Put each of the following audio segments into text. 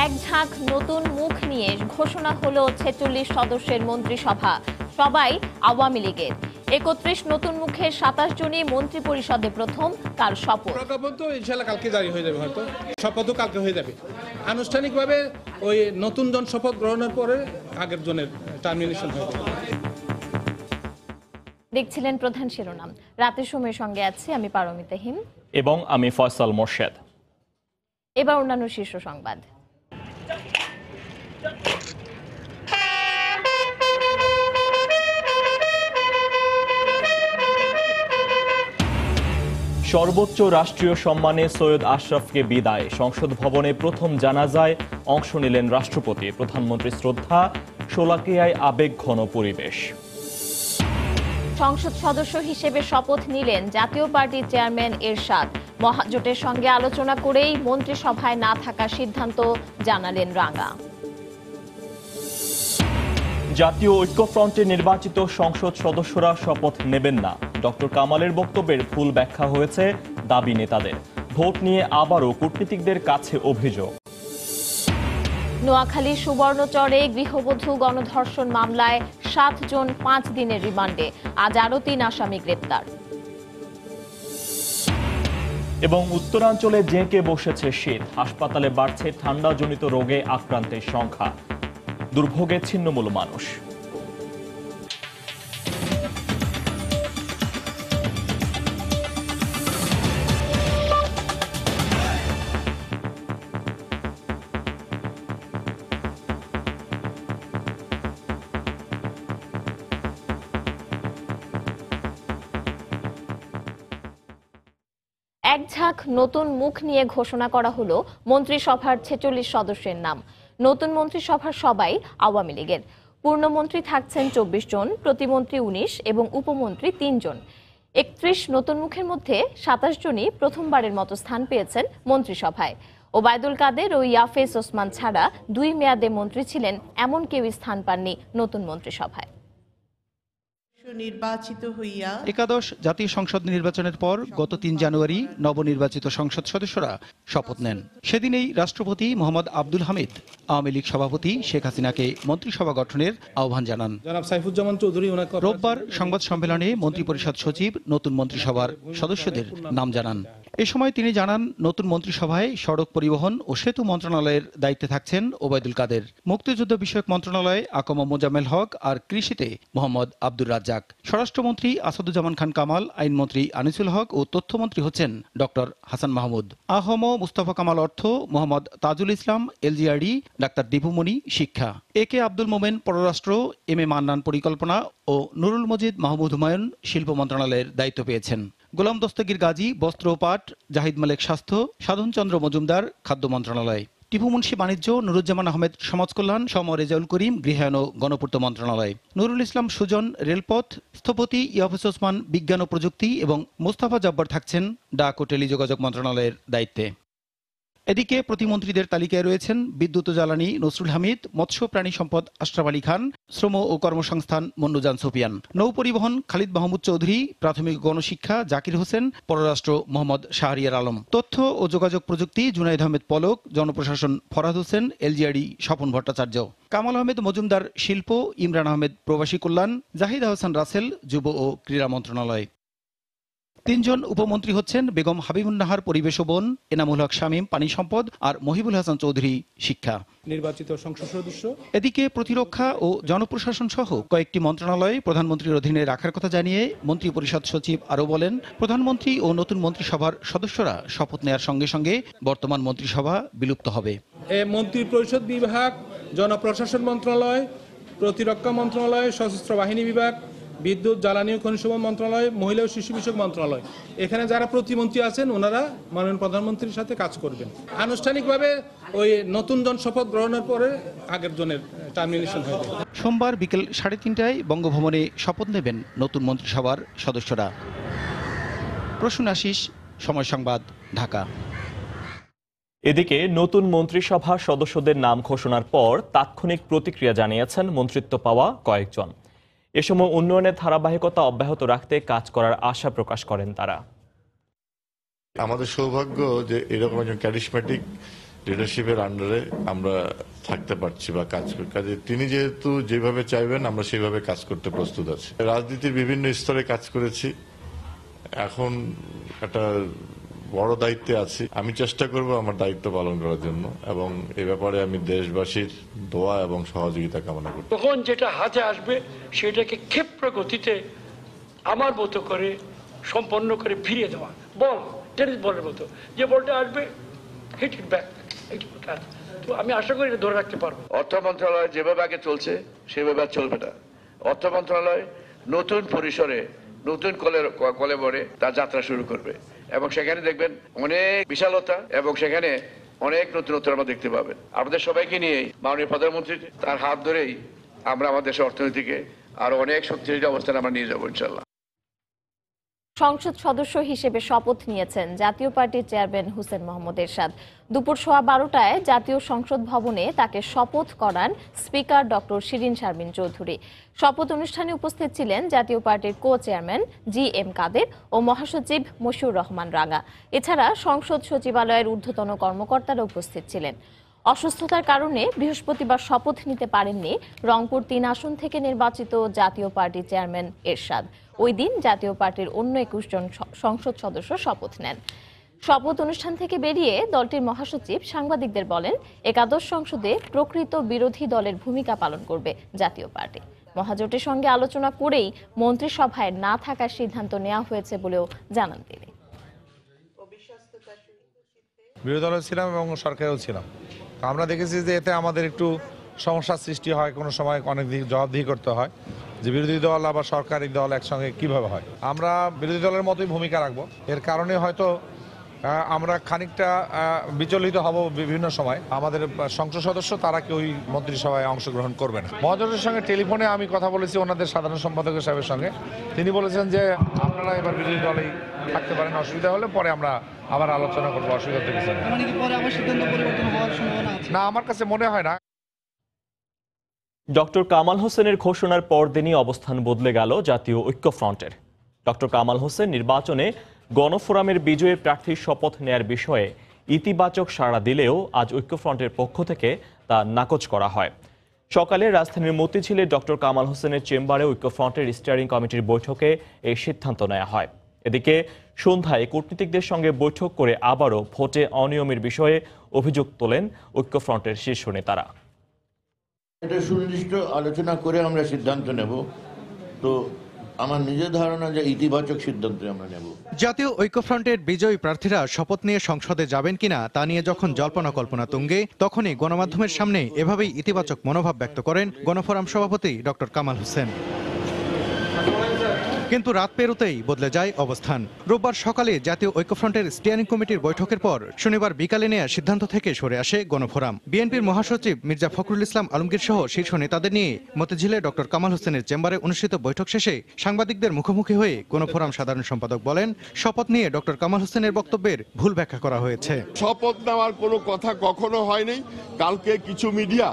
এক ঝাঁক নতুন মুখ নিয়ে ঘোষণা হলো ৪৬ সদস্যের মন্ত্রিসভা, সবাই আওয়ামী লীগের। ৩১ নতুন মুখের ২৭ জনই মন্ত্রী পরিষদে প্রথম, কাল শপথ। প্রজ্ঞাপন তো ইনশাআল্লাহ কালকে জারি হয়ে যাবে, হয়তো শপথও কালকে হয়ে যাবে। আনুষ্ঠানিকভাবে ওই নতুন জন শপথ গ্রহণের পরে আগের জনের টার্মিনেশন হয়ে যাবে। দেখছিলেন প্রধান শিরোনাম। রাতের সময়ের সঙ্গে আছি আমি পারমিতা হিম এবং আমি ফয়সাল মোর্শেদ। এবার অন্যান্য শীর্ষ সংবাদ। সর্বোচ্চ রাষ্ট্রীয় সম্মানে সৈয়দ আশরাফকে বিদায়। সংসদ ভবনে প্রথম জানাজায় অংশ নিলেন রাষ্ট্রপতি। প্রধানমন্ত্রী শ্রদ্ধা, শোলাকিয়ায় আবেগ ঘন পরিবেশ। সংসদ সদস্য হিসেবে শপথ নিলেন জাতীয় পার্টির চেয়ারম্যান এরশাদ। মহাজোটের সঙ্গে আলোচনা করেই মন্ত্রিসভায় না থাকার সিদ্ধান্ত জানালেন রাঙা। জাতীয় ঐক্যফ্রন্টের নির্বাচিত সংসদ সদস্যরা শপথ নেবেন না। ডক্টর কামালের বক্তব্যের ভুল ব্যাখ্যা হয়েছে দাবি নেতাদের। ভোট নিয়ে আবারও কূটনীতিকদের কাছে অভিযোগ। নোয়াখালীর সুবর্ণচরে গৃহবধূ গণধর্ষণ মামলায় ৭ জন ৫ দিনের রিমান্ডে, আজ আরও ৩ আসামি গ্রেপ্তার। এবং উত্তরাঞ্চলে জেঁকে বসেছে শীত। হাসপাতালে বাড়ছে ঠান্ডাজনিত রোগে আক্রান্তের সংখ্যা। দুর্ভোগে ছিন্নমূল মানুষ। এক ঝাঁক নতুন মুখ নিয়ে ঘোষণা করা হলো মন্ত্রিসভার ৪৬ সদস্যের নাম। নতুন মন্ত্রিসভার সবাই আওয়ামী লীগের। পূর্ণমন্ত্রী থাকছেন ২৪ জন, প্রতিমন্ত্রী ১৯ এবং উপমন্ত্রী ৩ জন। ৩১ নতুন মুখের মধ্যে ২৭ জনই প্রথমবারের মতো স্থান পেয়েছেন মন্ত্রিসভায়। ওবায়দুল কাদের ও ইয়াফেজ ওসমান ছাড়া ২ মেয়াদে মন্ত্রী ছিলেন এমন কেউ স্থান পাননি নতুন মন্ত্রিসভায়। একাদশ জাতীয় সংসদ নির্বাচনের পর গত ৩ জানুয়ারি নবনির্বাচিত সংসদ সদস্যরা শপথ নেন। সেদিনেই রাষ্ট্রপতি মোহাম্মদ আব্দুল হামিদ আওয়ামী লীগ সভাপতি শেখ হাসিনাকে মন্ত্রিসভা গঠনের আহ্বান জানান। রোববার সংবাদ সম্মেলনে মন্ত্রিপরিষদ সচিব নতুন মন্ত্রিসভার সদস্যদের নাম জানান। এ সময় তিনি জানান, নতুন মন্ত্রিসভায় সড়ক পরিবহন ও সেতু মন্ত্রণালয়ের দায়িত্বে থাকছেন ওবায়দুল কাদের, মুক্তিযুদ্ধ বিষয়ক মন্ত্রণালয়ে আকম মোজাম্মেল হক আর কৃষিতে মোহাম্মদ আব্দুর রাজ্জাক। স্বরাষ্ট্রমন্ত্রী আসাদুজ্জামান খান কামাল, আইনমন্ত্রী আনিসুল হক ও তথ্যমন্ত্রী হচ্ছেন ডক্টর হাসান মাহমুদ। আহম মুস্তাফা কামাল অর্থ, মোহাম্মদ তাজুল ইসলাম এলজিআরডি, ডাক্তার দীপুমণি শিক্ষা, এ কে আব্দুল মোমেন পররাষ্ট্র, এম এ মান্নান পরিকল্পনা ও নুরুল মজিদ মাহমুদ হুমায়ুন শিল্প মন্ত্রণালয়ের দায়িত্ব পেয়েছেন। গোলাম দস্তগীর গাজী বস্ত্র ও পাট, জাহিদ মালেক স্বাস্থ্য, সাধনচন্দ্র মজুমদার খাদ্য মন্ত্রণালয়, টিপু মুন্সি বাণিজ্য, নুরুজ্জামান আহমেদ সমাজ কল্যাণ, সম রেজাউল করিম গৃহায়ন ও গণপূর্ত মন্ত্রণালয়, নুরুল ইসলাম সুজন রেলপথ, স্থপতি ইয়াফেজ ওসমান বিজ্ঞান ও প্রযুক্তি এবং মোস্তাফা জব্বার থাকছেন ডাক ও টেলিযোগাযোগ মন্ত্রণালয়ের দায়িত্বে। এদিকে প্রতিমন্ত্রীদের তালিকায় রয়েছেন বিদ্যুৎ ও জ্বালানি নসরুল হামিদ, মৎস্য প্রাণী সম্পদ আশরাফ আলী খান, শ্রম ও কর্মসংস্থান মন্নুজান সুফিয়ান, নৌপরিবহন খালিদ মাহমুদ চৌধুরী, প্রাথমিক গণশিক্ষা জাকির হোসেন, পররাষ্ট্র মোহাম্মদ শাহরিয়ার আলম, তথ্য ও যোগাযোগ প্রযুক্তি জুনাইদ আহমেদ পলক, জনপ্রশাসন ফরহাদ হোসেন, এলজিআরডি স্বপন ভট্টাচার্য, কামাল আহমেদ মজুমদার শিল্প, ইমরান আহমেদ প্রবাসী কল্যাণ, জাহিদ আহসান রাসেল যুব ও ক্রীড়া মন্ত্রণালয়। ৩ জন উপমন্ত্রী হচ্ছেন বেগম হাবিবুন্নাহার পরিবেশ ও বন, এনামুল হক শামীম পানি সম্পদ আর মহিবুল হাসান চৌধুরী শিক্ষা। নির্বাচিত সংসদ সদস্য। এদিকে প্রতিরক্ষা ও জনপ্রশাসন সহ কয়েকটি মন্ত্রণালয় প্রধানমন্ত্রীর অধীনে রাখার কথা জানিয়ে মন্ত্রিপরিষদ সচিব আরও বলেন, প্রধানমন্ত্রী ও নতুন মন্ত্রিসভার সদস্যরা শপথ নেয়ার সঙ্গে সঙ্গে বর্তমান মন্ত্রিসভা বিলুপ্ত হবে। মন্ত্রিপরিষদ বিভাগ, জনপ্রশাসন মন্ত্রণালয়, প্রতিরক্ষা মন্ত্রণালয়, সশস্ত্র বাহিনী বিভাগ, বিদ্যুৎ জ্বালানি ও খনিজ সম্পদ মন্ত্রণালয়, মহিলা ও শিশু বিষয়ক মন্ত্রণালয়, এখানে যারা প্রতিমন্ত্রী আছেন ওনারা মাননীয় প্রধানমন্ত্রীর সাথে কাজ করবেন। আনুষ্ঠানিকভাবে ওই নতুন জন শপথ গ্রহণের পরে আগের জনের টার্মিনেশন হবে। সোমবার বিকেল 3:30টায় বঙ্গভবনে শপথ নেবেন নতুন মন্ত্রিসভার সদস্যরা। প্রসূন আশিস, সময় সংবাদ, ঢাকা। এদিকে নতুন মন্ত্রিসভার সদস্যদের নাম ঘোষণার পর তাৎক্ষণিক প্রতিক্রিয়া জানিয়েছেন মন্ত্রিত্ব পাওয়া কয়েকজন। এ সময় উন্নয়নের ধারাবাহিকতা অব্যাহত রাখতে কাজ করার আশা প্রকাশ করেন তারা। আমাদের সৌভাগ্য যে এরকম একজন ক্যারিশম্যাটিক লিডারশিপের আন্ডারে আমরা থাকতে পারছি বা কাজ করি। কাজে তিনি যেহেতু যেভাবে চাইবেন আমরা সেইভাবে কাজ করতে প্রস্তুত আছি। রাজনীতির বিভিন্ন স্তরে কাজ করেছি, এখন একটা বড় দায়িত্বে আছি। আমি চেষ্টা করব আমার দায়িত্ব পালন করার জন্য এবং এ ব্যাপারে আমি দেশবাসীর দোয়া এবং সহযোগিতা কামনা করি। তখন যেটা হাতে আসবে সেটাকে ক্ষিপ্র গতিতে আমার মতো করে সম্পন্ন করে ফিরিয়ে দেওয়া, বল টেনিস বলের মতো যে বলটা আসবে হিট ইট ব্যাক। তো আমি আশা করি এটা ধরে রাখতে পারবো। অর্থ মন্ত্রণালয় যেভাবে আগে চলছে সেভাবে আর চলবে না। অর্থ মন্ত্রণালয় নতুন পরিসরে নতুন কলেবরে তার যাত্রা শুরু করবে এবং সেখানে দেখবেন অনেক বিশালতা এবং সেখানে অনেক নতুনত্ব আমরা দেখতে পাবেন। আমাদের সবাইকে নিয়ে মাননীয় প্রধানমন্ত্রী তার হাত ধরেই আমরা আমাদের দেশের অর্থনীতিকে আরো অনেক শক্তিশালী অবস্থানে আমরা নিয়ে যাবো ইনশাল্লাহ। সংসদ সদস্য হিসেবে শপথ নিয়েছেন জাতীয় পার্টির চেয়ারম্যান হোসেন মোহাম্মদ এরশাদ। দুপুর 12:15টায় জাতীয় সংসদ ভবনে তাকে শপথ করান স্পিকার ডক্টর শিরিন শারমিন চৌধুরী। শপথ অনুষ্ঠানে উপস্থিত ছিলেন জাতীয় পার্টির কো চেয়ারম্যান GM কাদের ও মহাসচিব মশিউর রহমান রাঙা। এছাড়া সংসদ সচিবালয়ের ঊর্ধ্বতন কর্মকর্তারা উপস্থিত ছিলেন। অসুস্থতার কারণে বৃহস্পতিবার শপথ নিতে পারেননি রংপুর 3 আসন থেকে নির্বাচিত জাতীয় পার্টি চেয়ারম্যান এরশাদ। ওই দিন জাতীয় পার্টির অন্য 21 জন সংসদ সদস্য শপথ নেন। শপথ অনুষ্ঠান থেকে বেরিয়ে দলটির মহাসচিব সাংবাদিকদের বলেন, একাদশ সংসদে প্রকৃত বিরোধী দলের ভূমিকা পালন করবে জাতীয় পার্টি। মহাজোটের সঙ্গে আলোচনা করেই মন্ত্রিসভায় না থাকার সিদ্ধান্ত নেওয়া হয়েছে বলেও জানান তিনি। বিরোধী দলে ছিলাম এবং সরকারেও ছিলাম। আমরা দেখেছি যে এতে আমাদের একটু সমস্যার সৃষ্টি হয়, কোনো সময় অনেক জবাবদিহি করতে হয় যে বিরোধী দল আবার সরকারি দল একসঙ্গে কিভাবে হয়। আমরা বিরোধী দলের মতোই ভূমিকা রাখবো। এর কারণে হয়তো আমরা খানিকটা বিচলিত হব বিভিন্ন সময়। আমাদের সংসদ সদস্য তারা কেউই মন্ত্রিসভায় অংশগ্রহণ করবে না। মহাজোটের সঙ্গে টেলিফোনে আমি কথা বলেছি ওনাদের সাধারণ সম্পাদক সাহেবের সঙ্গে। তিনি বলেছেন যে আপনারা এবার বিরোধী দলেই থাকতে পারেন, অসুবিধা হলে পরে আমরা আবার আলোচনা করবো, অসুবিধা কিছু না, আমার কাছে মনে হয় না। ডক্টর কামাল হোসেনের ঘোষণার পরদিনই অবস্থান বদলে গেল জাতীয় ঐক্যফ্রন্টের। ডক্টর কামাল হোসেন নির্বাচনে গণফোরামের বিজয়ী প্রার্থীর শপথ নেয়ার বিষয়ে ইতিবাচক সাড়া দিলেও আজ ঐক্যফ্রন্টের পক্ষ থেকে তা নাকচ করা হয়। সকালে রাজধানীর মতিঝিলে ডক্টর কামাল হোসেনের চেম্বারে ঐক্যফ্রন্টের স্টিয়ারিং কমিটির বৈঠকে এই সিদ্ধান্ত নেওয়া হয়। এদিকে সন্ধ্যায় কূটনীতিকদের সঙ্গে বৈঠক করে আবারও ভোটে অনিয়মের বিষয়ে অভিযোগ তোলেন ঐক্যফ্রন্টের শীর্ষ নেতারা। এটা সুনির্দিষ্ট আলোচনা করে আমরা সিদ্ধান্ত নেব। তো আমার নিজের ধারণা যে ইতিবাচক সিদ্ধান্ত আমরা নেব। জাতীয় ঐক্যফ্রন্টের বিজয়ী প্রার্থীরা শপথ নিয়ে সংসদে যাবেন কিনা তা নিয়ে যখন জল্পনা কল্পনা তুঙ্গে, তখনই গণমাধ্যমের সামনে এভাবেই ইতিবাচক মনোভাব ব্যক্ত করেন গণফোরাম সভাপতি ডক্টর কামাল হোসেন। কিন্তু রাত পেরোতেই বদলে যায় অবস্থান। রোববার সকালে জাতীয় ঐক্যফ্রন্টের স্টিয়ারিং কমিটির বৈঠকের পর শনিবার বিকালে নেওয়া সিদ্ধান্ত থেকে সরে আসে গণফোরাম। বিএনপির মহাসচিব মির্জা ফখরুল ইসলাম আলমগীর সহ শীর্ষ নেতাদের নিয়ে মতিঝিলে ডক্টর কামাল হোসেনের চেম্বারে অনুষ্ঠিত বৈঠক শেষে সাংবাদিকদের মুখোমুখি হয়ে গণফোরাম সাধারণ সম্পাদক বলেন, শপথ নিয়ে ডক্টর কামাল হোসেনের বক্তব্যের ভুল ব্যাখ্যা করা হয়েছে। শপথ নেওয়ার কোনো কথা কখনো হয়নি। কালকে কিছু মিডিয়া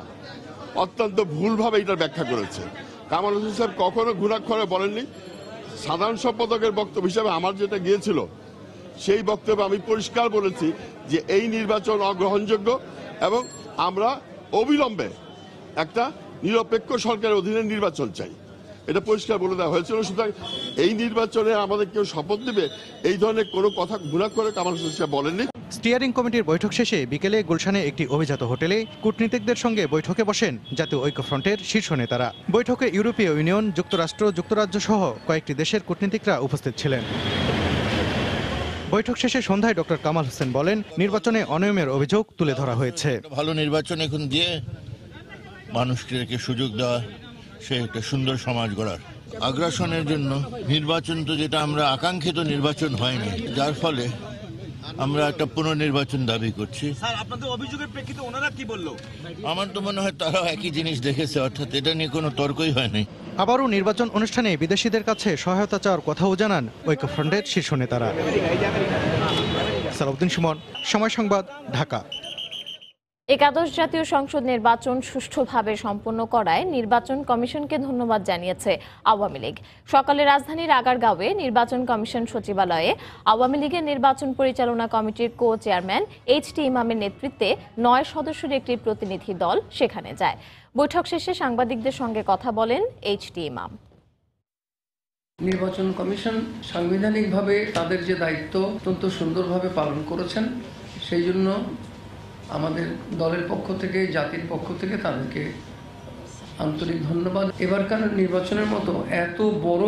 অত্যন্ত ভুলভাবে এটা ব্যাখ্যা করেছে। কামাল হোসেন সাহেব কখনো ঘুরাক্ষরে বলেননি। সাধারণ সম্পাদকের বক্তব্য হিসাবে আমার যেটা গিয়েছিল সেই বক্তব্যে আমি পরিষ্কার বলেছি যে এই নির্বাচন অগ্রহণযোগ্য এবং আমরা অবিলম্বে একটা নিরপেক্ষ সরকারের অধীনে নির্বাচন চাই। এটা পরিষ্কার বলে দেওয়া হয়েছিল। সুতরাং এই নির্বাচনে আমাদের কেউ শপথ নেবে এই ধরনের কোনো কথা ঘুরাক্ষরে কামাল হোসেন সাহেব বলেননি। স্টিয়ারিং কমিটির বৈঠক শেষে বিকেলে গুলশানে একটি অভিজাত হোটেলে কূটনীতিকদের সঙ্গে বৈঠকে বসেন জাতীয় ঐক্যফ্রন্টের শীর্ষ নেতারা। বৈঠকে ইউরোপীয় ইউনিয়ন, যুক্তরাষ্ট্র, যুক্তরাজ্য সহ কয়েকটি দেশের কূটনীতিকরা উপস্থিত ছিলেন। বৈঠক শেষে সন্ধ্যায় ডক্টর কামাল হোসেন বলেন, নির্বাচনে অনিয়মের অভিযোগ তুলে ধরা হয়েছে। ভালো নির্বাচন এখন দিয়ে মানুষকে সুযোগ দেওয়া, সে একটা সুন্দর সমাজ গড়ার আগ্রাসনের জন্য নির্বাচন তো যেটা আমরা আকাঙ্ক্ষিত নির্বাচন হয়নি, যার ফলে আমরা একটা পুনর্নির্বাচন দাবি করছি। আপনাদের অভিযোগের প্রেক্ষিতে ওনারা কি বললো? আমার তো মনে হয় তারাও একই জিনিস দেখেছে, অর্থাৎ এটা নিয়ে কোনো তর্কই হয়নি। আবারও নির্বাচন অনুষ্ঠানে বিদেশিদের কাছে সহায়তা চাওয়ার কথাও জানান ঐক্যফ্রন্টের শীর্ষ নেতারা। সালাউদ্দিন সুমন, সময় সংবাদ, ঢাকা। একাদশ জাতীয় সংসদ নির্বাচন সুষ্ঠুভাবে সম্পন্ন করায় নির্বাচন কমিশনকে ধন্যবাদ জানিয়েছে আওয়ামী লীগ। সকালে রাজধানীর আগারগাঁওয়ে নির্বাচন কমিশন সচিবালয়ে আওয়ামী লীগের নির্বাচন পরিচালনা কমিটির কো চেয়ারম্যান এইচ.টি. ইমামের নেতৃত্বে 9 সদস্যের একটি প্রতিনিধি দল সেখানে যায়। বৈঠক শেষে সাংবাদিকদের সঙ্গে কথা বলেন এইচ.টি. ইমাম। নির্বাচন কমিশন সাংবিধানিকভাবে তাদের যে দায়িত্ব অত্যন্ত সুন্দরভাবে পালন করেছেন, সেই জন্য আমাদের দলের পক্ষ থেকে, জাতির পক্ষ থেকে তাদেরকে আন্তরিক ধন্যবাদ। এবারকার নির্বাচনের মতো এত বড়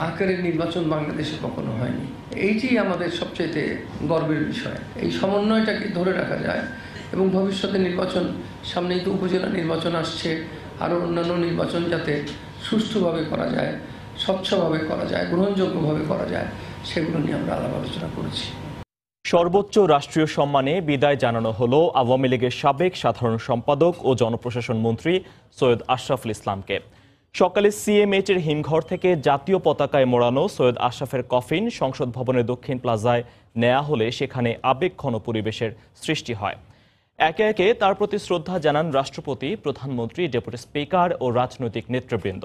আকারের নির্বাচন বাংলাদেশে কখনো হয়নি। এইটি আমাদের সবচেয়ে গর্বের বিষয়। এই সমন্বয়টাকে ধরে রাখা যায় এবং ভবিষ্যতে নির্বাচন, সামনেই তো উপজেলা নির্বাচন আসছে, আরও অন্যান্য নির্বাচন যাতে সুষ্ঠুভাবে করা যায়, স্বচ্ছভাবে করা যায়, গ্রহণযোগ্যভাবে করা যায়, সেগুলো নিয়ে আমরা আলাপ আলোচনা করেছি। সর্বোচ্চ রাষ্ট্রীয় সম্মানে বিদায় জানানো হলো আওয়ামী লীগের সাবেক সাধারণ সম্পাদক ও জনপ্রশাসন মন্ত্রী সৈয়দ আশরাফুল ইসলামকে। সকালে সিএমএইচ-এর হিমঘর থেকে জাতীয় পতাকায় মোড়ানো সৈয়দ আশরাফের কফিন সংসদ ভবনের দক্ষিণ প্লাজায় নেওয়া হলে সেখানে আবেগঘন পরিবেশের সৃষ্টি হয়। একে একে তার প্রতি শ্রদ্ধা জানান রাষ্ট্রপতি, প্রধানমন্ত্রী, ডেপুটি স্পিকার ও রাজনৈতিক নেতৃবৃন্দ।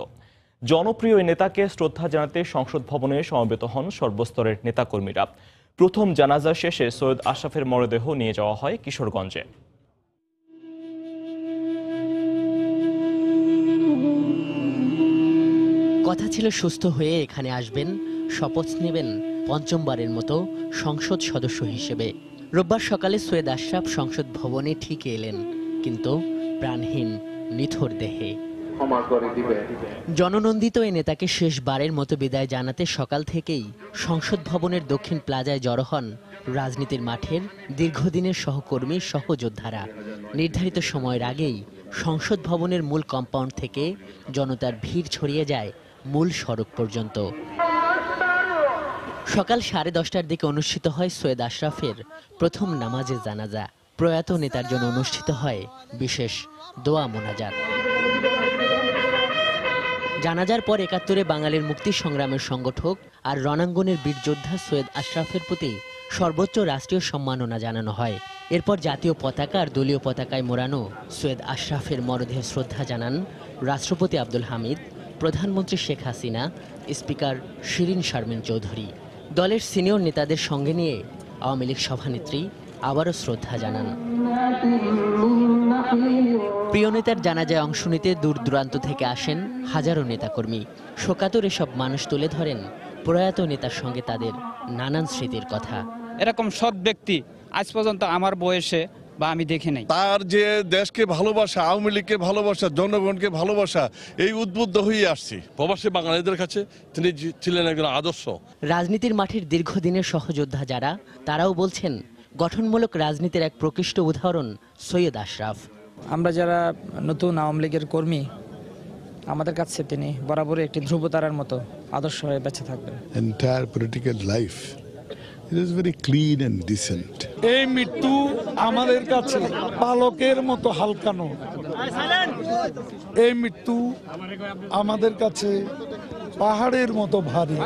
জনপ্রিয় এই নেতাকে শ্রদ্ধা জানাতে সংসদ ভবনে সমবেত হন সর্বস্তরের নেতাকর্মীরা। প্রথম জানাজা শেষে সৈয়দ আশরাফের মরদেহ নিয়ে যাওয়া হয় কিশোরগঞ্জে। কথা ছিল সুস্থ হয়ে এখানে আসবেন, শপথ নেবেন পঞ্চমবারের মতো সংসদ সদস্য হিসেবে। রোববার সকালে সৈয়দ আশরাফ সংসদ ভবনে ঠিক এলেন, কিন্তু প্রাণহীন নিথর দেহে। জননন্দিত এই নেতাকে শেষবারের মতো বিদায় জানাতে সকাল থেকেই সংসদ ভবনের দক্ষিণ প্লাজায় জড়ো হন রাজনীতির মাঠের দীর্ঘদিনের সহকর্মী, সহযোদ্ধারা। নির্ধারিত সময়ের আগেই সংসদ ভবনের মূল কম্পাউন্ড থেকে জনতার ভিড় ছড়িয়ে যায় মূল সড়ক পর্যন্ত। সকাল 10:30টার দিকে অনুষ্ঠিত হয় সৈয়দ আশরাফের প্রথম নামাজে জানাজা। প্রয়াত নেতার জন্য অনুষ্ঠিত হয় বিশেষ দোয়া মোনাজাত। জানাজার পর ৭১-এ বাঙালির মুক্তি সংগ্রামের সংগঠক আর রণাঙ্গনের বীর যোদ্ধা সৈয়দ আশরাফের প্রতি সর্বোচ্চ রাষ্ট্রীয় সম্মাননা জানানো হয়। এরপর জাতীয় পতাকা আর দলীয় পতাকায় মোড়ানো সৈয়দ আশরাফের মরদেহে শ্রদ্ধা জানান রাষ্ট্রপতি আব্দুল হামিদ, প্রধানমন্ত্রী শেখ হাসিনা, স্পিকার শিরিন শারমিন চৌধুরী। দলের সিনিয়র নেতাদের সঙ্গে নিয়ে আওয়ামী লীগ সভানেত্রী আবারও শ্রদ্ধা জানান। প্রিয় নেতার জানাজায় অংশ নিতে দূর দূরান্ত থেকে আসেন হাজারো নেতাকর্মী। শোকাতুর এসব মানুষ তুলে ধরেন প্রয়াত নেতার সঙ্গে তাদের নানান স্মৃতির কথা। এরকম সৎ ব্যক্তি আজ পর্যন্ত আমার বয়সে বা আমি দেখি নাই। তার যে দেশকে ভালোবাসা, আওয়ামী লীগকে ভালোবাসা, জনগণকে ভালোবাসা, এই উদ্বুদ্ধ হয়ে আসছি। প্রবাসী বাঙালিদের কাছে তিনি ছিলেন একজন আদর্শ। রাজনীতির মাঠের দীর্ঘদিনের সহযোদ্ধা যারা, তারাও বলছেন গঠনমূলক রাজনীতির এক প্রকৃষ্ট উদাহরণ সৈয়দ আশরাফ। আমরা যারা নতুন আওয়ামী লীগের কর্মী, আমাদের কাছে তিনি বরাবরই একটি ধ্রুবতারার মতো আদর্শ হয়ে বেঁচে থাকবেন। Entire political life it is very clean and decent. এই মৃত্যু আমাদের কাছে পালকের মতো হালকানো, এই মৃত্যু আমাদের কাছে পাহাড়ের মতো ভারী।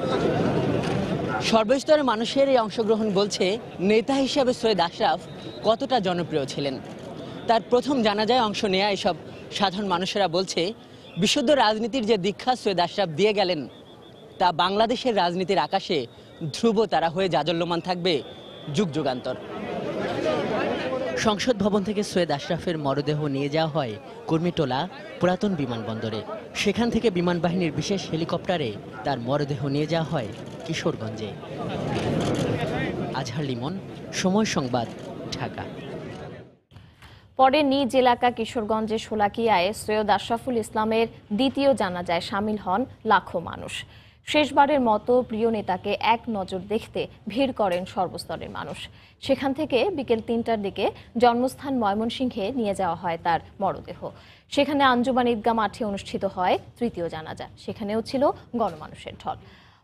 সর্বস্তরের মানুষের এই অংশগ্রহণ বলছে নেতা হিসাবে সৈয়দ আশরাফ কতটা জনপ্রিয় ছিলেন। তার প্রথম জানাজায় অংশ নেয়া এসব সাধারণ মানুষেরা বলছে বিশুদ্ধ রাজনীতির যে দীক্ষা সৈয়দ আশরাফ দিয়ে গেলেন, তা বাংলাদেশের রাজনীতির আকাশে ধ্রুব তারা হয়ে জাজল্যমান থাকবে যুগ যুগান্তর। সংসদ ভবন থেকে সৈয়দ আশরাফের মরদেহ নিয়ে যাওয়া হয় কর্মীটোলা পুরাতন বিমানবন্দরে। সেখান থেকে বিমান বাহিনীর বিশেষ হেলিকপ্টারে তার মরদেহ নিয়ে যাওয়া হয় কিশোরগঞ্জে। আজহার লিমন, সময় সংবাদ, ঢাকা। পরে নিজ এলাকা কিশোরগঞ্জের শোলাকিয়ায় সৈয়দ আশরাফুল ইসলামের দ্বিতীয় জানাজায় সামিল হন লাখো মানুষ। শেষবারের মতো প্রিয় নেতাকে এক নজর দেখতে ভিড় করেন সর্বস্তরের মানুষ। সেখান থেকে বিকেল ৩টার দিকে জন্মস্থান ময়মনসিংহে নিয়ে যাওয়া হয় তার মরদেহ। সেখানে আঞ্জুমান ঈদগাহ মাঠে অনুষ্ঠিত হয় তৃতীয় জানাজা। সেখানেও ছিল গণমানুষের ঢল।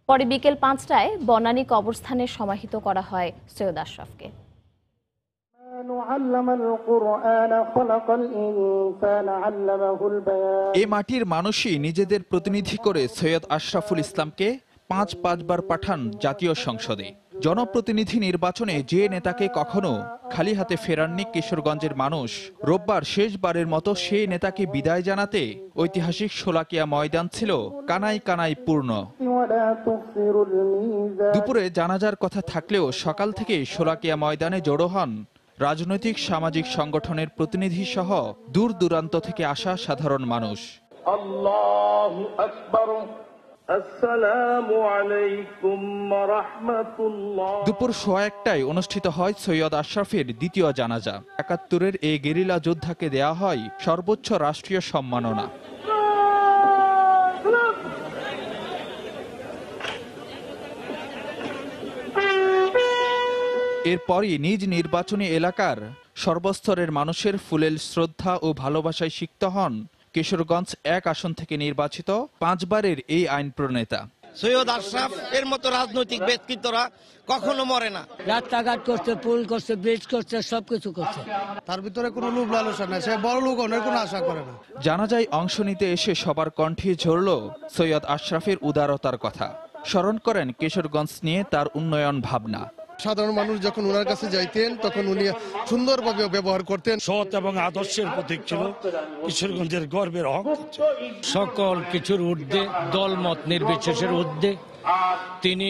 পরে বিকেল ৫টায় বনানী কবরস্থানে সমাহিত করা হয় সৈয়দ আশরাফকে। এ মাটির মানুষই নিজেদের প্রতিনিধি করে সৈয়দ আশরাফুল ইসলামকে ৫ বার পাঠান জাতীয় সংসদে। জনপ্রতিনিধি নির্বাচনে যে নেতাকে কখনো খালি হাতে ফেরাননি কিশোরগঞ্জের মানুষ, রোববার শেষবারের মতো সেই নেতাকে বিদায় জানাতে ঐতিহাসিক শোলাকিয়া ময়দান ছিল কানায় কানায় পূর্ণ। দুপুরে জানাজার কথা থাকলেও সকাল থেকে শোলাকিয়া ময়দানে জড়ো হন রাজনৈতিক সামাজিক সংগঠনের প্রতিনিধি সহ দূর দূরান্ত থেকে আসা সাধারণ মানুষ। আল্লাহু আকবার, আসসালামু আলাইকুম ওয়া রাহমাতুল্লাহ। দুপুর 1:15টায় অনুষ্ঠিত হয় সৈয়দ আশরাফের দ্বিতীয় জানাজা। ৭১-এর এই গেরিলা যোদ্ধাকে দেয়া হয় সর্বোচ্চ রাষ্ট্রীয় সম্মাননা। এরপরই নিজ নির্বাচনী এলাকার সর্বস্তরের মানুষের ফুলেল শ্রদ্ধা ও ভালোবাসায় সিক্ত হন কিশোরগঞ্জ ১ আসন থেকে নির্বাচিত 5 বারের এই আইন প্রণেতা। সৈয়দ আশরাফ এর মতো রাজনৈতিক ব্যক্তিত্বরা কখনো মরে না। রাস্তাঘাট করছে, পুল করছে, ব্রিজ করছে, সবকিছু করছে। তার ভিতরে কোনো লোভ লালসা না, সে বড় লোক অনেক কোনো আশা করে না। জানাজায় অংশ নিতে এসে সবার কণ্ঠে ঝরল সৈয়দ আশরাফের উদারতার কথা। স্মরণ করেন কিশোরগঞ্জ নিয়ে তার উন্নয়ন ভাবনা। সাধারণ মানুষ যখন ওনার কাছে যাইতেন তখন উনি সুন্দরভাবে ব্যবহার করতেন। সৎ এবং আদর্শের প্রতীক ছিল, কিশোরগঞ্জের গর্বের অহংকার। সকল কিছুর ঊর্ধ্বে, দলমত নির্বিশেষের ঊর্ধ্বে তিনি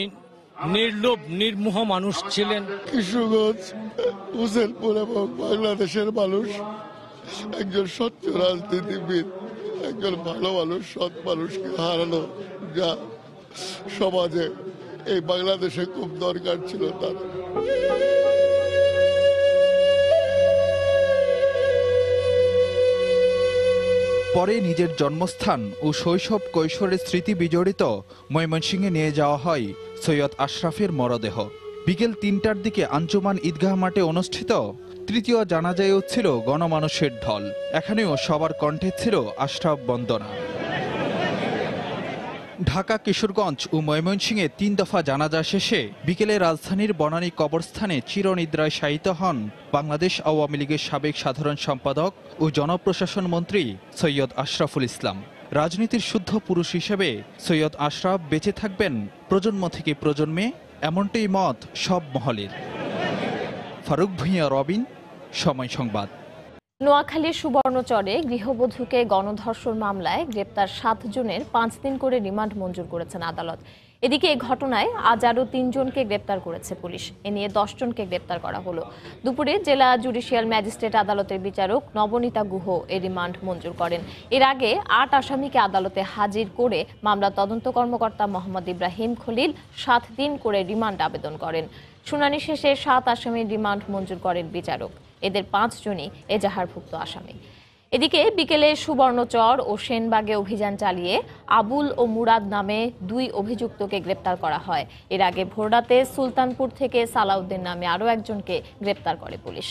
নির্লোভ নির্মোহ মানুষ ছিলেন। কিশোরগঞ্জ, হুসেনপুর এবং বাংলাদেশের মানুষ একজন স্বচ্ছ রাজনীতিবিদ, একজন ভালো মানুষ, সৎ মানুষকে হারানো যা সমাজে এই বাংলাদেশে খুব দরকার ছিল তার। পরে নিজের জন্মস্থান ও শৈশব কৈশোরের স্মৃতি বিজড়িত ময়মনসিংহে নিয়ে যাওয়া হয় সৈয়দ আশরাফের মরদেহ। বিকেল ৩টার দিকে আঞ্জুমান ঈদগাহ মাঠে অনুষ্ঠিত তৃতীয় জানাজায়ও ছিল গণমানুষের ঢল। এখানেও সবার কণ্ঠে ছিল আশরাফ বন্দনা। ঢাকা, কিশোরগঞ্জ ও ময়মনসিংহে ৩ দফা জানাজা শেষে বিকেলে রাজধানীর বনানী কবরস্থানে চিরনিদ্রায় শায়িত হন বাংলাদেশ আওয়ামী লীগের সাবেক সাধারণ সম্পাদক ও জনপ্রশাসন মন্ত্রী সৈয়দ আশরাফুল ইসলাম। রাজনীতির শুদ্ধ পুরুষ হিসেবে সৈয়দ আশরাফ বেঁচে থাকবেন প্রজন্ম থেকে প্রজন্মে, এমনটাই মত সব মহলের। ফারুক ভূঁইয়া, রবিন, সময় সংবাদ। নোয়াখালীর সুবর্ণচরে গৃহবধূকে গণধর্ষণ মামলায় গ্রেপ্তার 7 জনের 5 দিন করে রিমান্ড মঞ্জুর করেছেন আদালত। এদিকে এই ঘটনায় আজ আরও 3 জনকে গ্রেপ্তার করেছে পুলিশ। এ নিয়ে 10 জনকে গ্রেপ্তার করা হলো। দুপুরে জেলা জুডিশিয়াল ম্যাজিস্ট্রেট আদালতের বিচারক নবনীতা গুহ এই রিমান্ড মঞ্জুর করেন। এর আগে 8 আসামিকে আদালতে হাজির করে মামলা তদন্ত কর্মকর্তা মোহাম্মদ ইব্রাহিম খলিল 7 দিন করে রিমান্ড আবেদন করেন। শুনানি শেষে 7 আসামির রিমান্ড মঞ্জুর করেন বিচারক। এদের 5 জনই এজাহারভুক্ত আসামি। এদিকে বিকেলে সুবর্ণচর ও সেনবাগে অভিযান চালিয়ে আবুল ও মুরাদ নামে 2 অভিযুক্তকে গ্রেপ্তার করা হয়। এর আগে ভোররাতে সুলতানপুর থেকে সালাউদ্দিন নামে আরও একজনকে গ্রেপ্তার করে পুলিশ।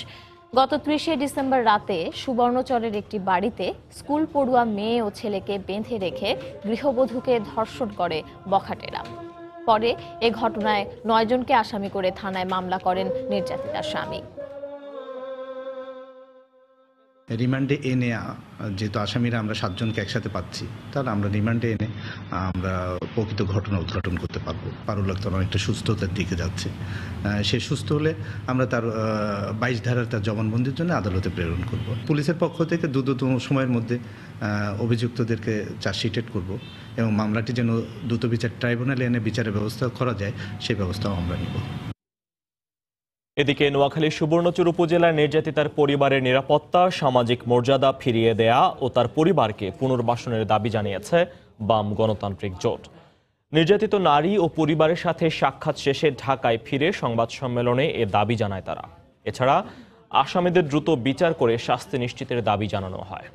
গত 30শে ডিসেম্বর রাতে সুবর্ণচরের একটি বাড়িতে স্কুল পড়ুয়া মেয়ে ও ছেলেকে বেঁধে রেখে গৃহবধূকে ধর্ষণ করে বখাটেরা। পরে এ ঘটনায় 9 জনকে আসামি করে থানায় মামলা করেন নির্যাতিতার স্বামী। রিমান্ডে এনে, যেহেতু আসামিরা আমরা 7 জনকে একসাথে পাচ্ছি, তাহলে আমরা রিমান্ডে এনে আমরা প্রকৃত ঘটনা উদ্ঘাটন করতে পারবো। পারুল আক্তার অনেকটা সুস্থতার দিকে যাচ্ছে। সে সুস্থ হলে আমরা তার 22 ধারার তার জবানবন্দির জন্য আদালতে প্রেরণ করব। পুলিশের পক্ষ থেকে দ্রুততম সময়ের মধ্যে অভিযুক্তদেরকে চার্জশিটেড করব এবং মামলাটি যেন দ্রুত বিচার ট্রাইব্যুনালে এনে বিচারের ব্যবস্থা করা যায়, সেই ব্যবস্থাও আমরা নিব। এদিকে নোয়াখালীর সুবর্ণচর উপজেলার নির্যাতিতার পরিবারের নিরাপত্তা, সামাজিক মর্যাদা ফিরিয়ে দেয়া ও তার পরিবারকে পুনর্বাসনের দাবি জানিয়েছে বাম গণতান্ত্রিক জোট। নির্যাতিত নারী ও পরিবারের সাথে সাক্ষাৎ শেষে ঢাকায় ফিরে সংবাদ সম্মেলনে এ দাবি জানায় তারা। এছাড়া আসামিদের দ্রুত বিচার করে শাস্তি নিশ্চিতের দাবি জানানো হয়।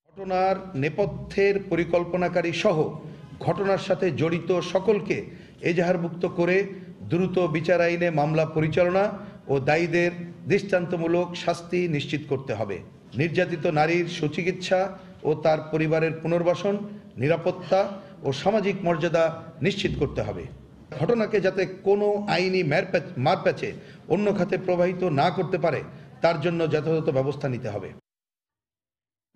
ঘটনার নেপথ্যের পরিকল্পনাকারী সহ ঘটনার সাথে জড়িত সকলকে এজাহারভুক্ত করে দ্রুত বিচার আইনে মামলা পরিচালনা ও দায়ীদের দৃষ্টান্তমূলক শাস্তি নিশ্চিত করতে হবে। নির্যাতিত নারীর সুচিকিৎসা ও তার পরিবারের পুনর্বাসন, নিরাপত্তা ও সামাজিক মর্যাদা নিশ্চিত করতে হবে। ঘটনাকে যাতে কোনো আইনি মারপ্যাচে অন্য খাতে প্রবাহিত না করতে পারে, তার জন্য যথাযথ ব্যবস্থা নিতে হবে।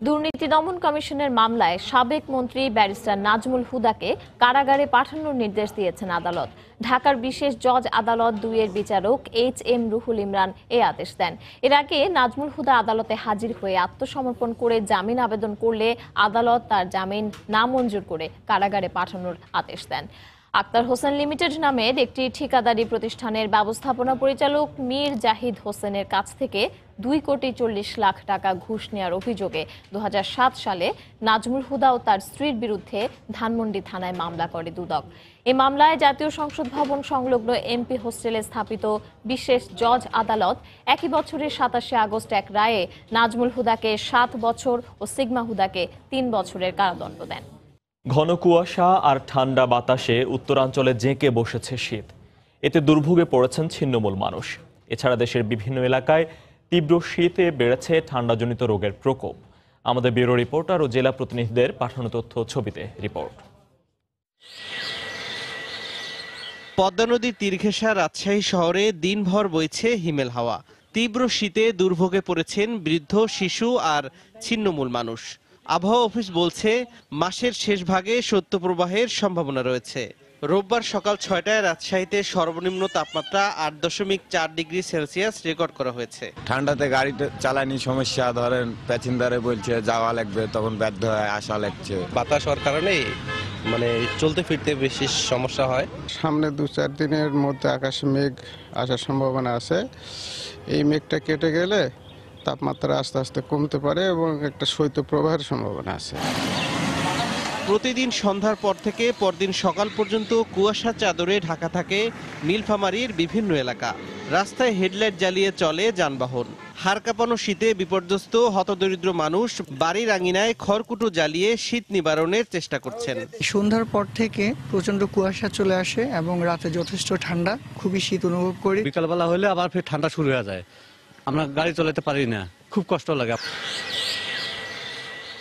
দুর্নীতি দমন কমিশনের মামলায় সাবেক মন্ত্রী ব্যারিস্টার নাজমুল হুদাকে কারাগারে পাঠানোর নির্দেশ দিয়েছেন আদালত। ঢাকার বিশেষ জজ আদালত 2 এর বিচারক HM রুহুল ইমরান এই আদেশ দেন। এর আগে নাজমুল হুদা আদালতে হাজির হয়ে আত্মসমর্পণ করে জামিন আবেদন করলে আদালত তার জামিন নামঞ্জুর করে কারাগারে পাঠানোর আদেশ দেন। আক্তার হোসেন লিমিটেড নামের একটি ঠিকাদারি প্রতিষ্ঠানের ব্যবস্থাপনা পরিচালক মীর জাহিদ হোসেনের কাছ থেকে 2,40,00,000 টাকা ঘুষ নেওয়ার অভিযোগে 2007 সালে নাজমুল হুদা ও তার স্ত্রীর বিরুদ্ধে ধানমন্ডি থানায় মামলা করে দুদক। এই মামলায় জাতীয় সংসদ ভবন সংলগ্ন MP হোস্টেলে স্থাপিত বিশেষ জজ আদালত একই বছরের 27 আগস্ট এক রায়ে নাজমুল হুদাকে 7 বছর ও সিগমা হুদাকে 3 বছরের কারাদণ্ড দেন। ঘন কুয়াশা আর ঠান্ডা বাতাসে উত্তরাঞ্চলে জেঁকে বসেছে শীত। এতে দুর্ভোগে পড়েছেন ছিন্নমূল মানুষ। এছাড়া দেশের বিভিন্ন এলাকায় তীব্র শীতে বেড়েছে ঠান্ডাজনিত রোগের প্রকোপ। আমাদের ব্যুরো রিপোর্টার ও জেলা প্রতিনিধিদের পাঠানো তথ্য ছবিতে রিপোর্ট। পদ্মা নদীর তীরঘেঁষা রাজশাহী শহরে দিনভর বইছে হিমেল হাওয়া। তীব্র শীতে দুর্ভোগে পড়েছেন বৃদ্ধ, শিশু আর ছিন্নমূল মানুষ। আবহাওয়া অফিস বলছে মাসের শেষ ভাগে শৈত্যপ্রবাহের সম্ভাবনা রয়েছে। রোববার সকাল 6টায় রাজশাহীতে সর্বনিম্ন তাপমাত্রা 8.4 ডিগ্রি সেলসিয়াস রেকর্ড করা হয়েছে। ঠান্ডাতে গাড়ি চালানি সমস্যা, ধরেন প্যাসেঞ্জারে বলছে যাওয়া লাগবে, তখন বাধ্য হয়ে আসা লাগছে। বাতাস হওয়ার কারণে চলতে ফিরতে বেশি সমস্যা হয়। সামনে 2-4 দিনের মধ্যে আকাশে মেঘ আসার সম্ভাবনা আছে। এই মেঘটা কেটে গেলে তাপমাত্রা আস্তে আস্তে কমতে পারে এবং একটা শৈত্যপ্রবাহের সম্ভাবনা আছে। প্রতিদিন সন্ধ্যার পর থেকে পরদিন সকাল পর্যন্ত কুয়াশা চাদরে ঢাকা থাকে নীলফামারীর বিভিন্ন এলাকা। রাস্তায় হেডলাইট জ্বালিয়ে চলে যানবাহন। হাড় কাঁপানো শীতে বিপর্যস্ত হতদরিদ্র মানুষ বাড়ির আঙিনায় খড়কুটো জ্বালিয়ে শীত নিবারণের চেষ্টা করছেন। সন্ধ্যার পর থেকে প্রচন্ড কুয়াশা চলে আসে এবং রাতে যথেষ্ট ঠান্ডা, খুবই শীত অনুভব করি। বিকালবেলা হলে আবার ফের ঠান্ডা শুরু হয়ে যায়, আমরা গাড়ি চালাতে পারি না, খুব কষ্ট লাগে।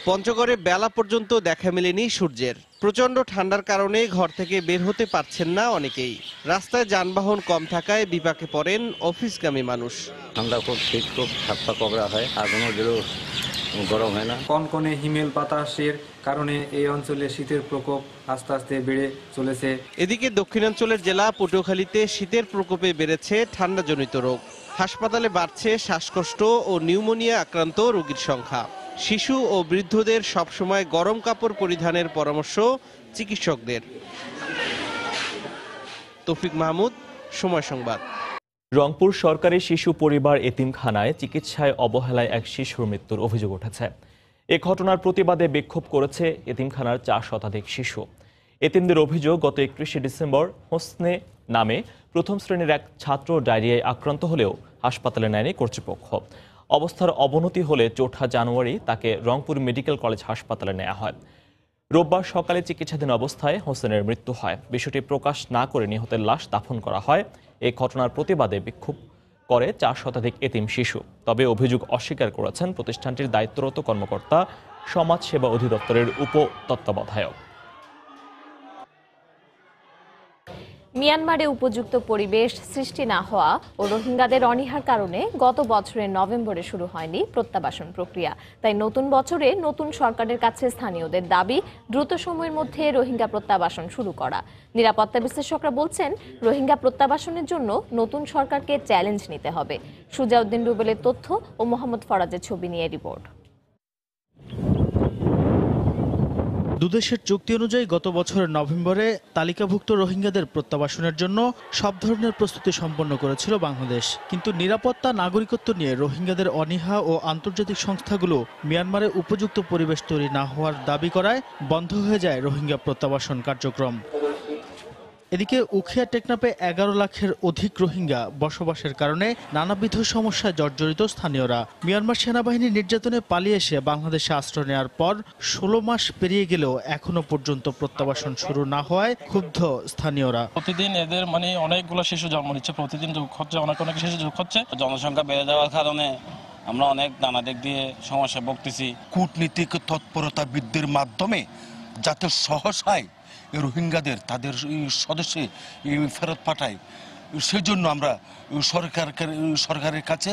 পঞ্চগড়ে বেলা পর্যন্ত দেখা মেলেনি সূর্যের। প্রচন্ড ঠান্ডার কারণে ঘর থেকে বের হতে পারছেন না অনেকেই। রাস্তায় যানবাহন কম থাকায় বিপাকে পড়েন অফিসগামী মানুষ। ঠান্ডা খুব, শীত খুব, হাত পা কবরা হয়, আগুনও গেলেও গরম হয় না। কনকনে হিমেল বাতাসের কারণে এই অঞ্চলে শীতের প্রকোপ আস্তে আস্তে বেড়ে চলেছে। এদিকে দক্ষিণাঞ্চলের জেলা পটুয়াখালীতে শীতের প্রকোপে বেড়েছে ঠান্ডাজনিত রোগ। হাসপাতালে বাড়ছে শ্বাসকষ্ট ও নিউমোনিয়া আক্রান্ত রোগীর সংখ্যা। শিশু ও বৃদ্ধদের সবসময় গরম কাপড় পরিধানের পরামর্শ চিকিৎসকদের। তৌফিক মাহমুদ, সময় সংবাদ। রংপুর সরকারি শিশু পরিবার এতিমখানায় চিকিৎসায় অবহেলায় এক শিশুর মৃত্যুর অভিযোগ উঠেছে। এ ঘটনার প্রতিবাদে বিক্ষোভ করেছে এতিমখানার 4 শতাধিক শিশু। এতিমদের অভিযোগ, গত 31শে ডিসেম্বর হোসনে নামে প্রথম শ্রেণীর এক ছাত্র ডায়রিয়ায় আক্রান্ত হলেও হাসপাতালে নেয়নি কর্তৃপক্ষ। অবস্থার অবনতি হলে 4 জানুয়ারি তাকে রংপুর মেডিকেল কলেজ হাসপাতালে নেওয়া হয়। রোববার সকালে চিকিৎসাধীন অবস্থায় হোসেনের মৃত্যু হয়। বিষয়টি প্রকাশ না করে নিহতের লাশ দাফন করা হয়। এই ঘটনার প্রতিবাদে বিক্ষোভ করে 4 শতাধিক এতিম শিশু। তবে অভিযোগ অস্বীকার করেছেন প্রতিষ্ঠানটির দায়িত্বরত কর্মকর্তা, সমাজ সেবা অধিদপ্তরের উপ-তত্ত্বাবধায়ক। মিয়ানমারে উপযুক্ত পরিবেশ সৃষ্টি না হওয়া ও রোহিঙ্গাদের অনীহার কারণে গত বছরের নভেম্বরে শুরু হয়নি প্রত্যাবাসন প্রক্রিয়া। তাই নতুন বছরে নতুন সরকারের কাছে স্থানীয়দের দাবি দ্রুত সময়ের মধ্যে রোহিঙ্গা প্রত্যাবাসন শুরু করা। নিরাপত্তা বিশ্লেষকরা বলছেন, রোহিঙ্গা প্রত্যাবাসনের জন্য নতুন সরকারকে চ্যালেঞ্জ নিতে হবে। সুজাউদ্দিন রুবেলের তথ্য ও মোহাম্মদ ফরাজের ছবি নিয়ে রিপোর্ট। দুদেশের চুক্তি অনুযায়ী গত বছরের নভেম্বরে তালিকাভুক্ত রোহিঙ্গাদের প্রত্যাবাসনের জন্য সব ধরনের প্রস্তুতি সম্পন্ন করেছিল বাংলাদেশ। কিন্তু নিরাপত্তা, নাগরিকত্ব নিয়ে রোহিঙ্গাদের অনীহা ও আন্তর্জাতিক সংস্থাগুলো মিয়ানমারে উপযুক্ত পরিবেশ তৈরি না হওয়ার দাবি করায় বন্ধ হয়ে যায় রোহিঙ্গা প্রত্যাবাসন কার্যক্রম। এদিকে উখিয়া টেকনাফে 11 লাখের অধিক রোহিঙ্গা বসবাসের কারণে নানাবিধ সমস্যায় জর্জরিত স্থানীয়রা। মিয়ানমার সেনাবাহিনীর নির্যাতনে পালিয়ে এসে বাংলাদেশে আশ্রয় নেওয়ার পর 16 মাস পেরিয়ে গেলেও এখনো পর্যন্ত প্রত্যাবাসন শুরু না হওয়ায় ক্ষুব্ধ স্থানীয়রা। প্রতিদিন এদের অনেকগুলো শিশু জন্ম নিচ্ছে, প্রতিদিন যোগ হচ্ছে, অনেক শিশু যোগ হচ্ছে। জনসংখ্যা বেড়ে যাওয়ার কারণে আমরা অনেক নানা দিক দিয়ে সমস্যা ভুগতেছি। কূটনীতিক তৎপরতাবিদদের মাধ্যমে যাতে সহসায় রোহিঙ্গাদের তাদের সদস্যে ফেরত পাঠায়, সেজন্য আমরা সরকারের কাছে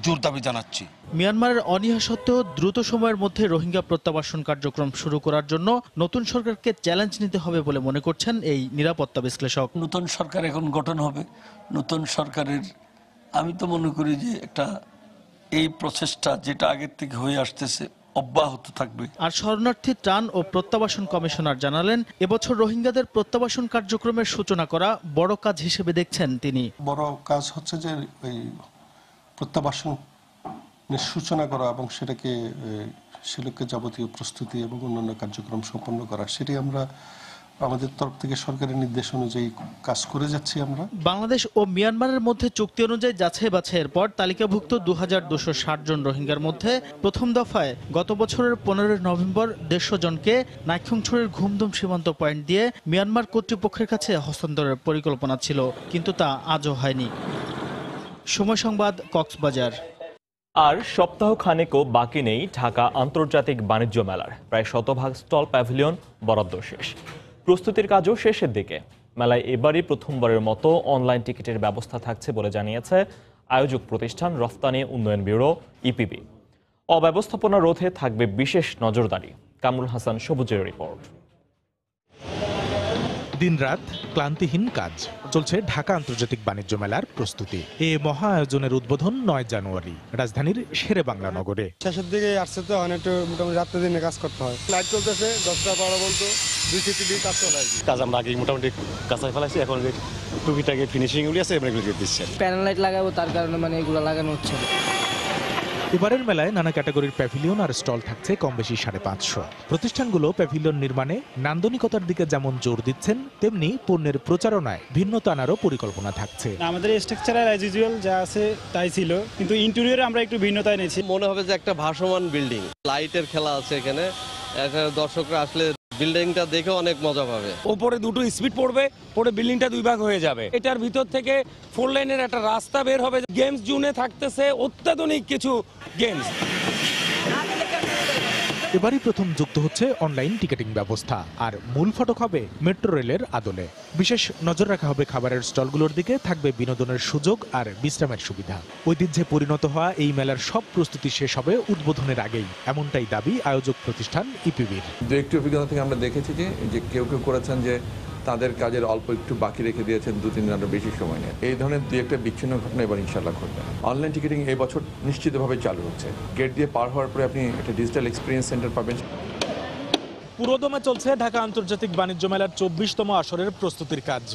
জোর দাবি জানাচ্ছি। মিয়ানমারের অনীহা সত্ত্বেও দ্রুত সময়ের মধ্যে রোহিঙ্গা প্রত্যাবাসন কার্যক্রম শুরু করার জন্য নতুন সরকারকে চ্যালেঞ্জ নিতে হবে বলে মনে করছেন এই নিরাপত্তা বিশ্লেষক। নতুন সরকার এখন গঠন হবে, নতুন সরকারের আমি তো মনে করি যে একটা এই প্রসেসটা যেটা আগের থেকে হয়ে আসতেছে অব্যাহত থাকবে। আর শরণার্থী ত্রাণ ও প্রত্যাবাসন কমিশনার জানালেন, এবছর রোহিঙ্গাদের প্রত্যাবাসন কার্যক্রমের সূচনা করা বড় কাজ হিসেবে দেখছেন তিনি। বড় কাজ হচ্ছে যে ওই প্রত্যাবাসনের সূচনা করা এবং সেটাকে সে লক্ষ্যে যাবতীয় প্রস্তুতি এবং অন্যান্য কার্যক্রম সম্পন্ন করা, সেটি আমরা আমাদের তরফ থেকে সরকারের নির্দেশ অনুযায়ী কাজ করে যাচ্ছি। আমরা বাংলাদেশ ও মিয়ানমারের মধ্যে চুক্তি অনুযায়ী যাচাই বাছাইয়ের পর তালিকাভুক্ত 2260 জন রোহিঙ্গার মধ্যে প্রথম দফায় গত বছরের 15 নভেম্বর 150 জনকে নাইক্ষ্যংছড়ির ঘুমদুম সীমান্ত পয়েন্ট দিয়ে মিয়ানমার কর্তৃপক্ষের কাছে হস্তান্তরের পরিকল্পনা ছিল, কিন্তু তা আজও হয়নি। সময় সংবাদ, কক্সবাজার। আর সপ্তাহ খানেকও বাকি নেই ঢাকা আন্তর্জাতিক বাণিজ্য মেলার। প্রায় শতভাগ স্টল প্যাভিলিয়ন বরাদ্দ শেষ, প্রস্তুতির কাজও শেষের দিকে। মেলায় এবারই প্রথমবারের মতো অনলাইন টিকিটের ব্যবস্থা থাকছে বলে জানিয়েছে আয়োজক প্রতিষ্ঠান রফতানি উন্নয়ন ব্যুরো ইপিবি। অব্যবস্থাপনা রোধে থাকবে বিশেষ নজরদারি। কামরুল হাসান সবুজের রিপোর্ট। দিনরাত ক্লান্তিহীন কাজ চলছে ঢাকা আন্তর্জাতিক বাণিজ্য মেলার প্রস্তুতি। এ মহা আয়োজনের উদ্বোধন 9 জানুয়ারি রাজধানীর শেরে বাংলা নগরে। শেষের দিকে আসছে তো একটু মোটামুটি রাত্রে দিনে কাজ করতে হয়। লাইট চলতেছে 10টা 12 বলতো 2 দিন কাজ চলে কাজ আমরা আগে মোটামুটি কাঁচাই ফেলাইছি, এখন টুকিটাকে ফিনিশিং গুলি আছে এগুলো দিচ্ছে। প্যানেল লাইট লাগাবো, তার কারণে মানে এগুলো লাগানো হচ্ছে। এবারের মেলায় নানা ক্যাটাগরির প্যাভিলিয়ন আর স্টল থাকছে কম বেশি 550। প্রতিষ্ঠানগুলো প্যাভিলিয়ন নির্মাণে নান্দনিকতার দিকে যেমন জোর দিচ্ছেন, তেমনি পণ্যের প্রচারণায় ভিন্নতা আনারও পরিকল্পনা থাকছে। আমাদের স্ট্রাকচারাল অ্যাজ ইউজুয়াল যা আছে তাই ছিল, কিন্তু ইন্টেরিয়রে আমরা একটু ভিন্নতা এনেছি। মনে হবে যে একটা ভাসমান বিল্ডিং, লাইটের খেলা আছে এখানে। দর্শকরা আসলে বিল্ডিংটা দেখে অনেক মজা পাবে। ওপরে দুটো স্পিড পড়বে, পরে বিল্ডিংটা 2 ভাগ হয়ে যাবে। এটার ভিতর থেকে 4 লাইনের একটা রাস্তা বের হবে। গেমস জোনে থাকতেছে অত্যাধুনিক কিছু গেমস। এবারই প্রথম যুক্ত হচ্ছে অনলাইন টিকেটিং ব্যবস্থা, আর মূল ফটক হবে মেট্রো রেলের আদলে। বিশেষ নজর রাখা হবে খাবারের স্টলগুলোর দিকে, থাকবে বিনোদনের সুযোগ আর বিশ্রামের সুবিধা। ঐতিহ্যে পরিণত হওয়া এই মেলার সব প্রস্তুতি শেষ হবে উদ্বোধনের আগেই, এমনটাই দাবি আয়োজক প্রতিষ্ঠান ইপিবির। দু একটি অভিজ্ঞতা থেকে আমরা দেখেছি যে কেউ করেছেন যে তাদের কাজের অল্প একটু বাকি রেখে দিয়েছেন 2-3 দিনের বেশি সময় নিয়ে। এই ধরনের 2-একটা বিচ্ছিন্ন ঘটনা এবার ইনশাল্লাহ ঘটবে। অনলাইন টিকিটিং এই বছর নিশ্চিতভাবে চালু হচ্ছে। গেট দিয়ে পার হওয়ার পরে আপনি একটা ডিজিটাল এক্সপিরিয়েন্স সেন্টার পাবেন। পুরোদমে চলছে ঢাকা আন্তর্জাতিক বাণিজ্য মেলার 24তম আসরের প্রস্তুতির কাজ।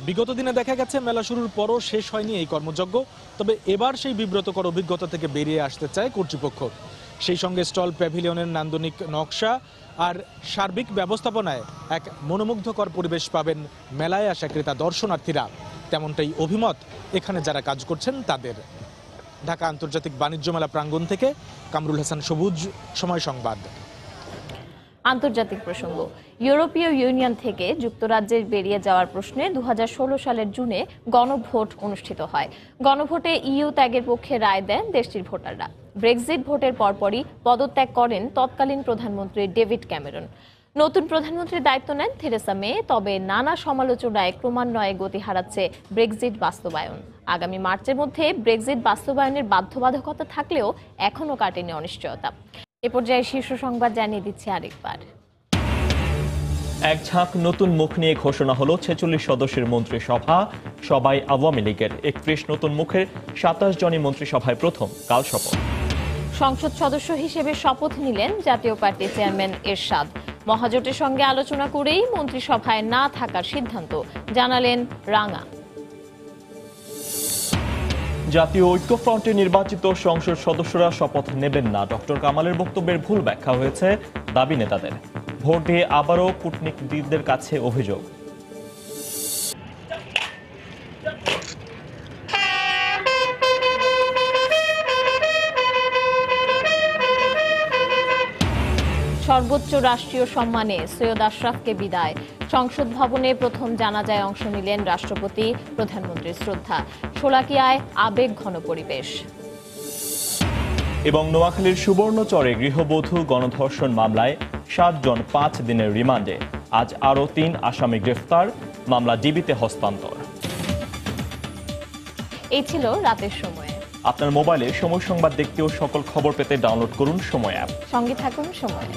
বিগত দিনে দেখা গেছে মেলা শুরুর পরও শেষ হয়নি এই কর্মযজ্ঞ, তবে এবার সেই বিব্রতকর অভিজ্ঞতা থেকে বেরিয়ে আসতে চায় কর্তৃপক্ষ। সেই সঙ্গে স্টল প্যাভিলিয়নের নান্দনিক নকশা আর সার্বিক ব্যবস্থাপনায় এক মনোমুগ্ধকর পরিবেশ পাবেন মেলায় আসা ক্রেতা দর্শনার্থীরা। তেমনটাই অভিমত এখানে যারা কাজ করছেন তাদের। ঢাকা আন্তর্জাতিক বাণিজ্য মেলা প্রাঙ্গণ থেকে কামরুল হাসান সবুজ, সময় সংবাদ। আন্তর্জাতিক প্রসঙ্গ, ইউরোপীয় ইউনিয়ন থেকে যুক্তরাজ্যের বেরিয়ে যাওয়ার প্রশ্নে 2016 সালের জুনে গণভোট অনুষ্ঠিত হয়। গণভোটে ইইউ ত্যাগের পক্ষে রায় দেন দেশটির ভোটাররা। ব্রেক্সিট ভোটের পরপরই পদত্যাগ করেন তৎকালীন প্রধানমন্ত্রী ডেভিড ক্যামেরন। নতুন প্রধানমন্ত্রীর দায়িত্ব নেন থেরেসা মে। তবে নানা সমালোচনায় ক্রমান্বয়ে গতি হারাচ্ছে ব্রেক্সিট বাস্তবায়ন। আগামী মার্চের মধ্যে ব্রেক্সিট বাস্তবায়নের বাধ্যবাধকতা থাকলেও এখনও কাটেনি অনিশ্চয়তা। এ পর্যায়ে শীর্ষ সংবাদ জানিয়ে দিচ্ছে আরেকবার। এক ঝাঁক নতুন মুখ নিয়ে ঘোষণা হলো 46 সদস্যের মন্ত্রিসভা। সবাই আওয়ামী লীগের। 31 নতুন মুখের 27 জনই মন্ত্রিসভায় প্রথম। কাল শপথ। সংসদ সদস্য হিসেবে শপথ নিলেন জাতীয় পার্টির চেয়ারম্যান এরশাদ। মহাজোটের সঙ্গে আলোচনা করেই মন্ত্রিসভায় না থাকার সিদ্ধান্ত জানালেন রাঙা। জাতীয় ঐক্যফ্রন্টের নির্বাচিত সংসদ সদস্যরা শপথ নেবেন না। ডক্টর কামালের বক্তব্যের ভুল ব্যাখ্যা হয়েছে দাবি নেতাদের। ভোট দিয়ে আবারও কূটনীতিকদের কাছে অভিযোগ। সর্বোচ্চ রাষ্ট্রীয় সম্মানে সৈয়দ আশরাফকে বিদায়। সংসদ ভবনে প্রথম জানাজায় অংশ নিলেন রাষ্ট্রপতি, প্রধানমন্ত্রীর শ্রদ্ধা। শোলাকিয়ায় আবেগ ঘন পরিবেশ। এবং নোয়াখালীর সুবর্ণচরে গৃহবধূ গণধর্ষণ মামলায় 7 জন 5 দিনের রিমান্ডে। আজ আরও 3 আসামি গ্রেফতার। মামলা ডিবিতে হস্তান্তর। এই ছিল রাতের সময়ে। আপনার মোবাইলে সময় সংবাদ দেখতে ও সকল খবর পেতে ডাউনলোড করুন সময় অ্যাপ। সঙ্গে থাকুন সময়।